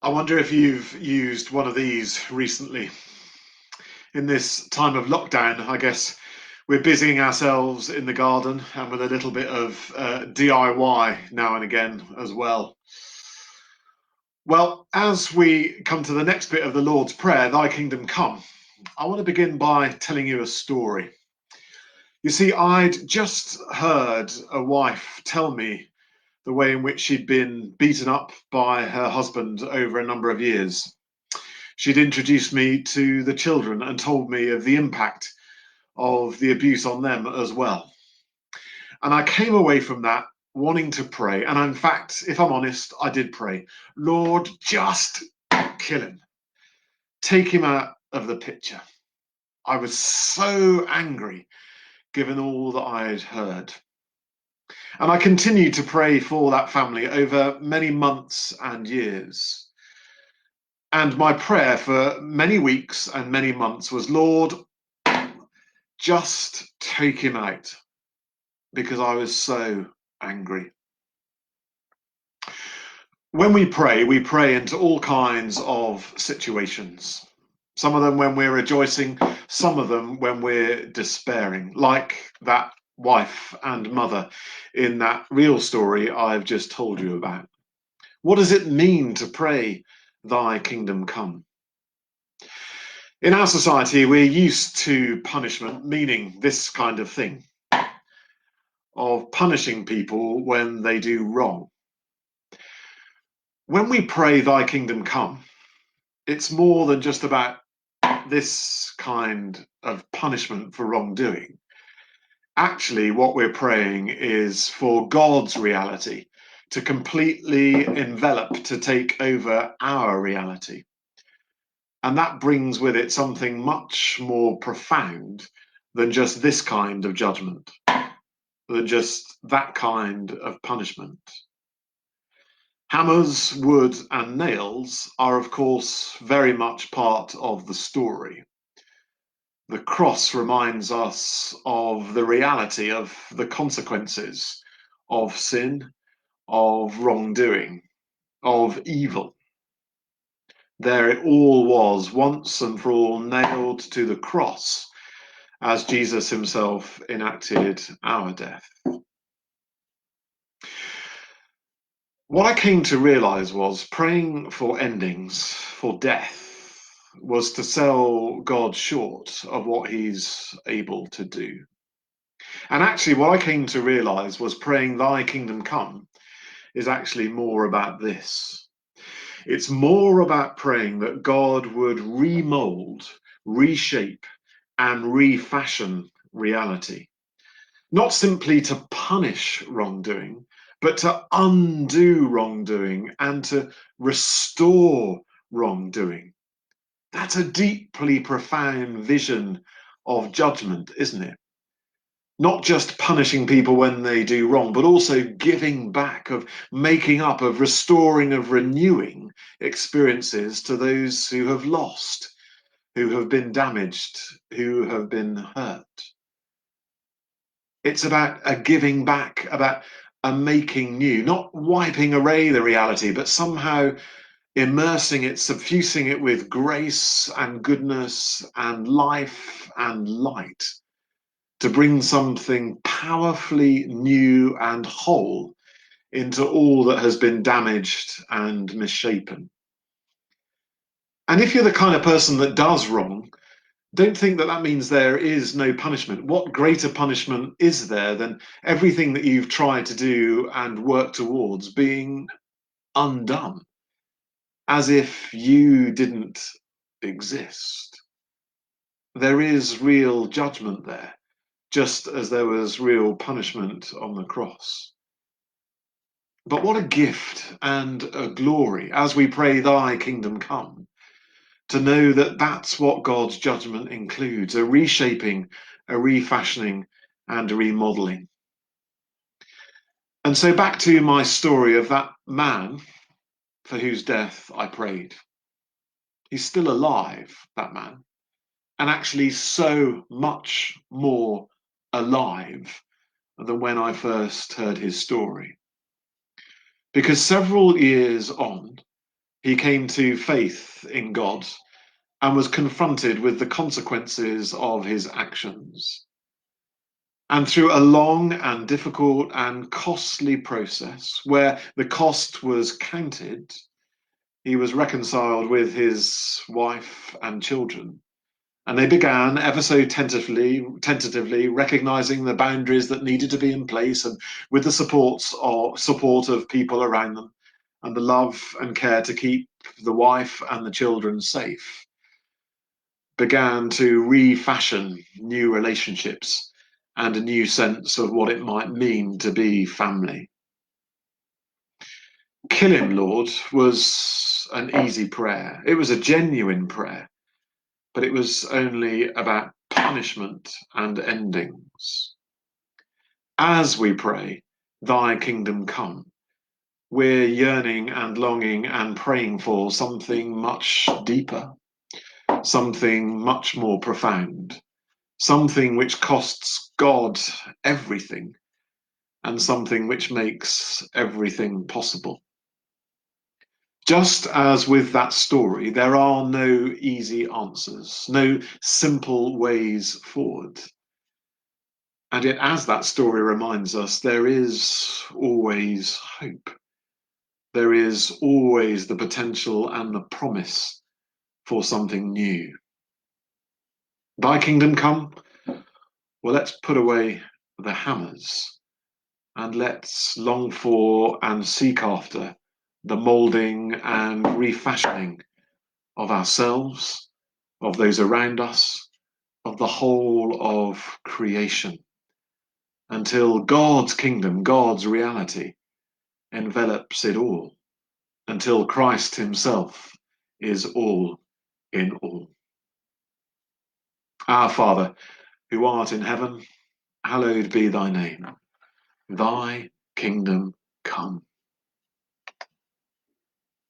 I wonder if you've used one of these recently. In this time of lockdown, I guess we're busying ourselves in the garden and with a little bit of DIY now and again as well. Well, as we come to the next bit of the Lord's Prayer, Thy kingdom come, I want to begin by telling you a story. You see, I'd just heard a wife tell me the way in which she'd been beaten up by her husband over a number of years. She'd introduced me to the children and told me of the impact of the abuse on them as well. And I came away from that wanting to pray. And in fact, if I'm honest, I did pray, Lord, just kill him. Take him out of the picture. I was so angry given all that I had heard. And I continued to pray for that family over many months and years. And my prayer for many weeks and many months was, Lord, just take him out, because I was so angry. When we pray into all kinds of situations. Some of them when we're rejoicing, some of them when we're despairing, like that wife and mother in that real story I've just told you about. What does it mean to pray, Thy kingdom come? In our society, we're used to punishment, meaning this kind of thing, of punishing people when they do wrong. When we pray, Thy kingdom come, it's more than just about this kind of punishment for wrongdoing. Actually, what we're praying is for God's reality to completely envelop, to take over our reality. And that brings with it something much more profound than just this kind of judgment, than just that kind of punishment. Hammers, wood, and nails are, of course, very much part of the story. The cross reminds us of the reality of the consequences of sin, of wrongdoing, of evil. There it all was, once and for all, nailed to the cross, as Jesus himself enacted our death. What I came to realize was praying for endings, for death, was to sell God short of what he's able to do. And actually, what I came to realize was praying, Thy kingdom come, is actually more about this. It's more about praying that God would remold, reshape, and refashion reality. Not simply to punish wrongdoing, but to undo wrongdoing and to restore wrongdoing. That's a deeply profound vision of judgment, isn't it? Not just punishing people when they do wrong, but also giving back, of making up, of restoring, of renewing experiences to those who have lost, who have been damaged, who have been hurt. It's about a giving back, about a making new, not wiping away the reality, but somehow immersing it, suffusing it with grace and goodness and life and light, to bring something powerfully new and whole into all that has been damaged and misshapen. And if you're the kind of person that does wrong, don't think that that means there is no punishment. What greater punishment is there than everything that you've tried to do and work towards being undone, as if you didn't exist? There is real judgment there, just as there was real punishment on the cross. But what a gift and a glory as we pray, Thy kingdom come, to know that that's what God's judgment includes, a reshaping, a refashioning, and a remodeling. And so back to my story of that man for whose death I prayed. He's still alive, that man, and actually so much more alive than when I first heard his story. Because several years on, He came to faith in God and was confronted with the consequences of his actions. And through a long and difficult and costly process, where the cost was counted, he was reconciled with his wife and children. And they began ever so tentatively recognizing the boundaries that needed to be in place, and with the support of people around them, and the love and care to keep the wife and the children safe, began to refashion new relationships and a new sense of what it might mean to be family. Kill him, Lord, was an easy prayer. It was a genuine prayer, but it was only about punishment and endings. As we pray, Thy kingdom come, we're yearning and longing and praying for something much deeper, something much more profound, something which costs God everything, and something which makes everything possible. Just as with that story, there are no easy answers, no simple ways forward. And yet, as that story reminds us, there is always hope. There is always the potential and the promise for something new. Thy kingdom come? Well, let's put away the hammers and let's long for and seek after the moulding and refashioning of ourselves, of those around us, of the whole of creation, until God's kingdom, God's reality, envelops it all, until Christ himself is all in all. Our Father, who art in heaven, hallowed be thy name. Thy kingdom come.